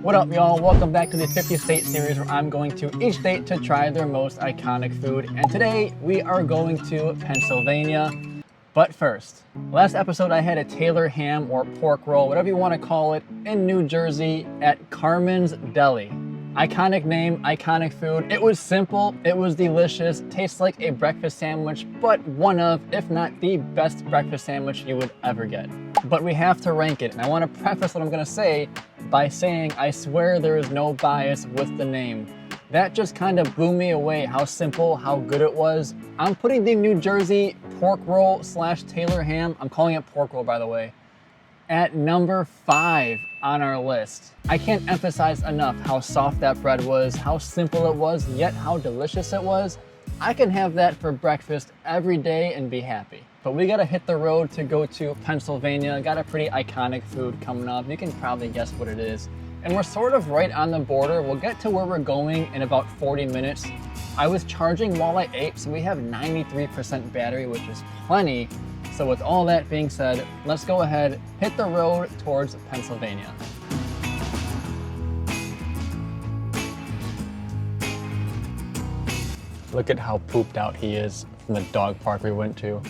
What up, y'all? Welcome back to the 50 state series where I'm going to each state to try their most iconic food. And today we are going to Pennsylvania. But first, last episode I had a Taylor ham or pork roll, whatever you want to call it, in New Jersey at Carmen's Deli. Iconic name, iconic food. It was simple, it was delicious, tastes like a breakfast sandwich, but one of, if not the best breakfast sandwich you would ever get. But we have to rank it, and I want to preface what I'm going to say by saying I swear there is no bias with the name. That just kind of blew me away, how simple, how good it was. I'm putting the New Jersey pork roll slash Taylor ham, I'm calling it pork roll by the way, at number 5 on our list. I can't emphasize enough how soft that bread was, how simple it was, yet how delicious it was. I can have that for breakfast every day and be happy. But we gotta hit the road to go to Pennsylvania. Got a pretty iconic food coming up. You can probably guess what it is. And we're sort of right on the border. We'll get to where we're going in about 40 minutes. I was charging while I ate, so we have 93% battery, which is plenty. So with all that being said, let's go ahead, hit the road towards Pennsylvania. Look at how pooped out he is from the dog park we went to.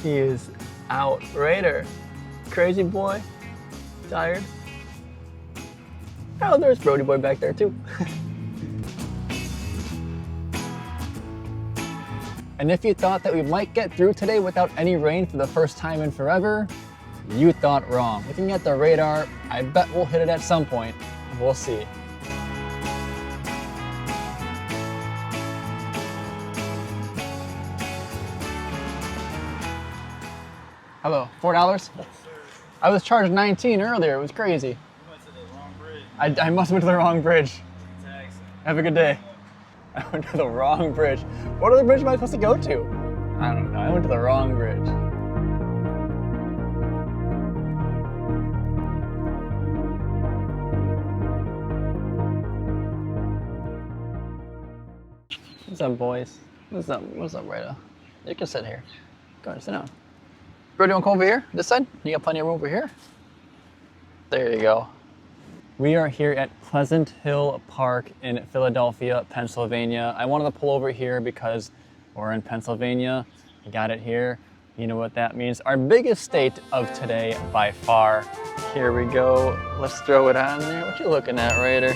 He is out. Raider, crazy boy, tired. Oh, there's Brody boy back there too. And if you thought that we might get through today without any rain for the first time in forever, you thought wrong. Looking at the radar, I bet we'll hit it at some point. We'll see. Hello, $4? I was charged 19 earlier, it was crazy. You went to the wrong bridge. I must have went to the wrong bridge. Taxi. Have a good day. I went to the wrong bridge. What other bridge am I supposed to go to? I don't know, I went to the wrong bridge. What's up, boys? What's up, Rita? You can sit here. Go ahead, sit down. Bro, do you want to come over here? This side? You got plenty of room over here? There you go. We are here at Pleasant Hill Park in Philadelphia, Pennsylvania. I wanted to pull over here because we're in Pennsylvania. We got it here. You know what that means. Our biggest state of today by far. Here we go. Let's throw it on there. What you looking at, Raider?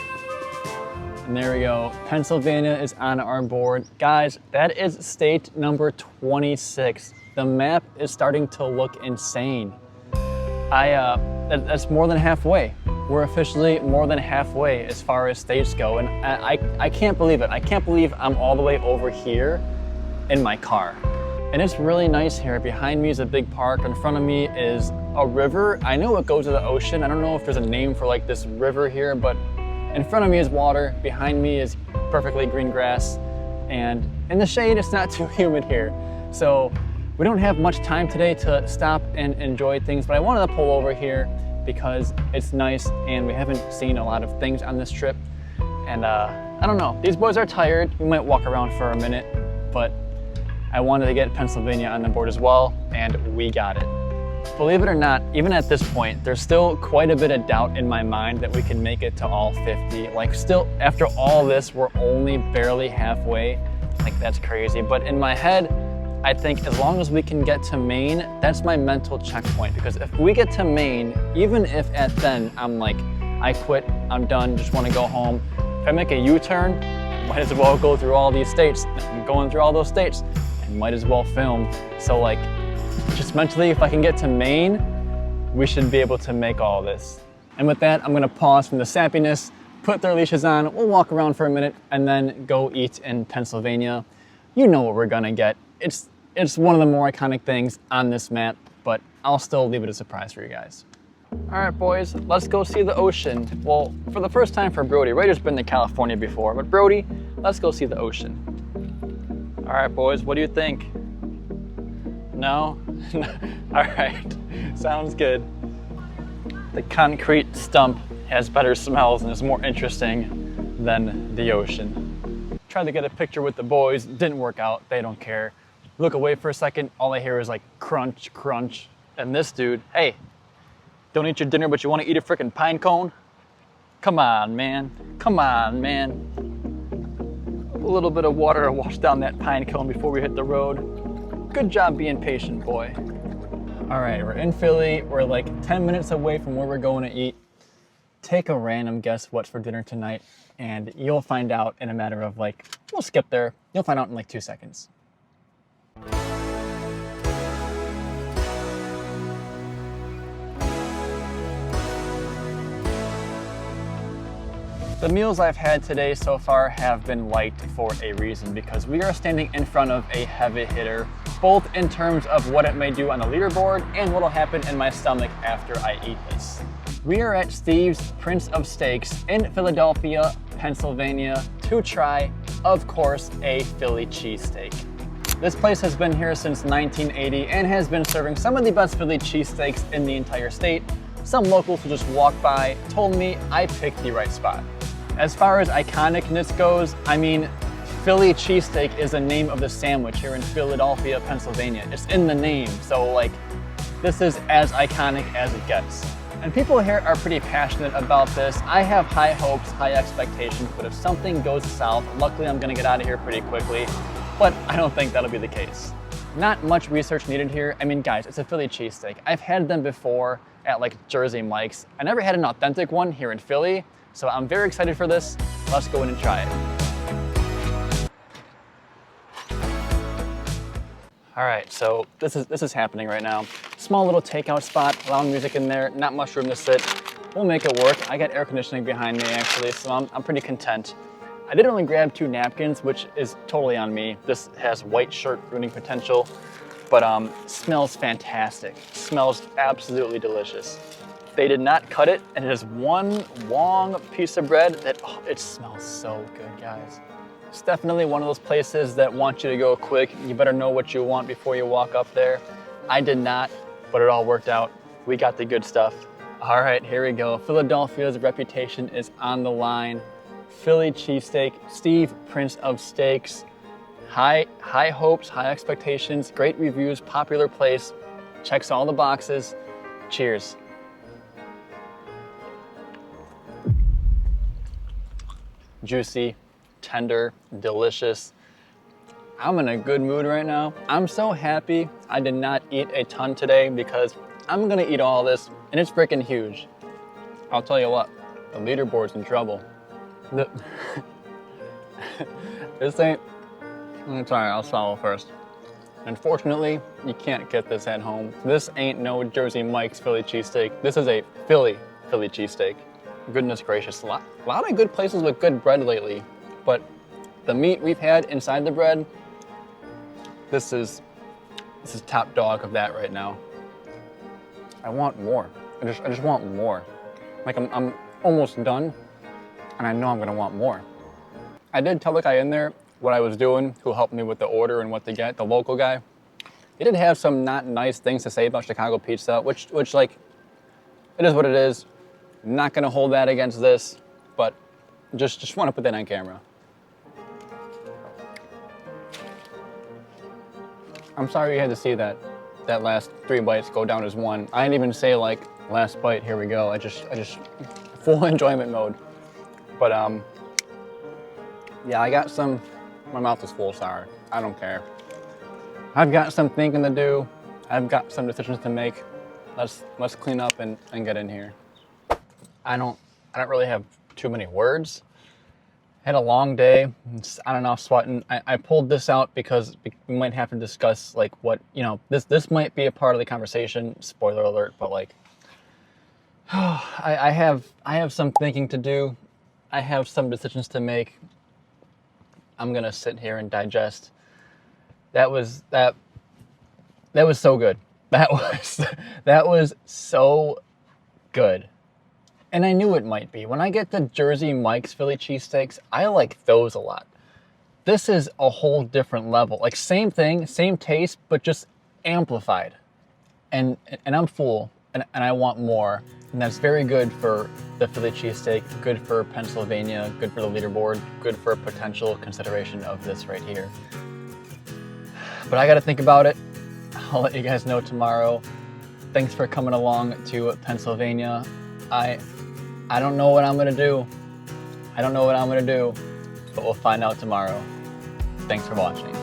And there we go. Pennsylvania is on our board. Guys, that is state number 26. The map is starting to look insane. That's more than halfway. We're officially more than halfway as far as states go, and I can't believe it. I can't believe I'm all the way over here in my car. And it's really nice here. Behind me is a big park. In front of me is a river. I know it goes to the ocean. I don't know if there's a name for like this river here, but in front of me is water. Behind me is perfectly green grass. And in the shade, it's not too humid here. So we don't have much time today to stop and enjoy things, but I wanted to pull over here because it's nice and we haven't seen a lot of things on this trip. And I don't know, these boys are tired. We might walk around for a minute, but I wanted to get Pennsylvania on the board as well, and we got it. Believe it or not, even at this point, there's still quite a bit of doubt in my mind that we can make it to all 50. Like still, after all this, we're only barely halfway. Like that's crazy, but in my head, I think as long as we can get to Maine, that's my mental checkpoint. Because if we get to Maine, even if at then I'm like, I quit, I'm done, just want to go home. If I make a U-turn, might as well go through all these states. I'm going through all those states, I might as well film. So like, just mentally, if I can get to Maine, we should be able to make all this. And with that, I'm gonna pause from the sappiness, put their leashes on, we'll walk around for a minute, and then go eat in Pennsylvania. You know what we're gonna get. It's one of the more iconic things on this map, but I'll still leave it a surprise for you guys. All right, boys, let's go see the ocean. Well, for the first time for Brody. Raider's been to California before, but Brody, let's go see the ocean. All right, boys, what do you think? No? All right, sounds good. The concrete stump has better smells and is more interesting than the ocean. Tried to get a picture with the boys, didn't work out, they don't care. Look away for a second, all I hear is like crunch, crunch. And this dude, hey, Don't eat your dinner, but you want to eat a freaking pine cone? Come on, man. Come on, man. A little bit of water to wash down that pine cone before we hit the road. Good job being patient, boy. All right, we're in Philly. We're like 10 minutes away from where we're going to eat. Take a random guess what's for dinner tonight, and you'll find out in a matter of like, we'll skip there. You'll find out in like 2 seconds. The meals I've had today so far have been liked for a reason, because we are standing in front of a heavy hitter, both in terms of what it may do on the leaderboard and what will happen in my stomach after I eat this. We are at Steve's Prince of Steaks in Philadelphia, Pennsylvania, to try, of course, a Philly cheesesteak. This place has been here since 1980 and has been serving some of the best Philly cheesesteaks in the entire state. Some locals who just walked by told me I picked the right spot. As far as iconicness goes, I mean, Philly cheesesteak is the name of the sandwich here in Philadelphia, Pennsylvania. It's in the name, so like, this is as iconic as it gets. And people here are pretty passionate about this. I have high hopes, high expectations, but if something goes south, luckily I'm gonna get out of here pretty quickly, but I don't think that'll be the case. Not much research needed here. I mean, guys, it's a Philly cheesesteak. I've had them before at like Jersey Mike's. I never had an authentic one here in Philly, so I'm very excited for this. Let's go in and try it. All right, so this is happening right now. Small little takeout spot, loud music in there, not much room to sit. We'll make it work. I got air conditioning behind me actually, so I'm pretty content. I did only grab 2 napkins, which is totally on me. This has white shirt ruining potential, but smells fantastic. Smells absolutely delicious. They did not cut it, and it is one long piece of bread that, oh, it smells so good, guys. It's definitely one of those places that want you to go quick. You better know what you want before you walk up there. I did not, but it all worked out. We got the good stuff. All right, here we go. Philadelphia's reputation is on the line. Philly cheesesteak, Steve Prince of Steaks. High hopes, high expectations, great reviews, popular place. Checks all the boxes. Cheers. Juicy, tender, delicious. I'm in a good mood right now. I'm so happy I did not eat a ton today because I'm gonna eat all this and it's freaking huge. I'll tell you what, the leaderboard's in trouble. This ain't, sorry, I'll swallow first. Unfortunately, you can't get this at home. This ain't no Jersey Mike's Philly cheesesteak. This is a Philly cheesesteak. Goodness gracious, a lot of good places with good bread lately, but the meat we've had inside the bread, this is top dog of that right now. I want more. I just want more. Like I'm almost done, and I know I'm gonna want more. I did tell the guy in there what I was doing, who helped me with the order and what to get, the local guy. He did have some not nice things to say about Chicago pizza, which like, it is what it is. Not gonna hold that against this, but just want to put that on camera. I'm sorry you had to see that last 3 bites go down as one. I didn't even say like last bite, here we go. I just full enjoyment mode. But yeah, I got some, my mouth is full, sorry. I don't care. I've got some thinking to do. I've got some decisions to make. Let's clean up and get in here. I don't really have too many words. Had a long day, on and off sweating. I pulled this out because we might have to discuss like what, you know, this might be a part of the conversation, spoiler alert, but like, I have some thinking to do. I have some decisions to make. I'm gonna sit here and digest. That was so good. That was so good. And I knew it might be. When I get the Jersey Mike's Philly cheesesteaks, I like those a lot. This is a whole different level. Like same thing, same taste, but just amplified. And I'm full, and I want more. And that's very good for the Philly cheesesteak, good for Pennsylvania, good for the leaderboard, good for potential consideration of this right here. But I gotta think about it. I'll let you guys know tomorrow. Thanks for coming along to Pennsylvania. I don't know what I'm gonna do. I don't know what I'm gonna do, but we'll find out tomorrow. Thanks for watching.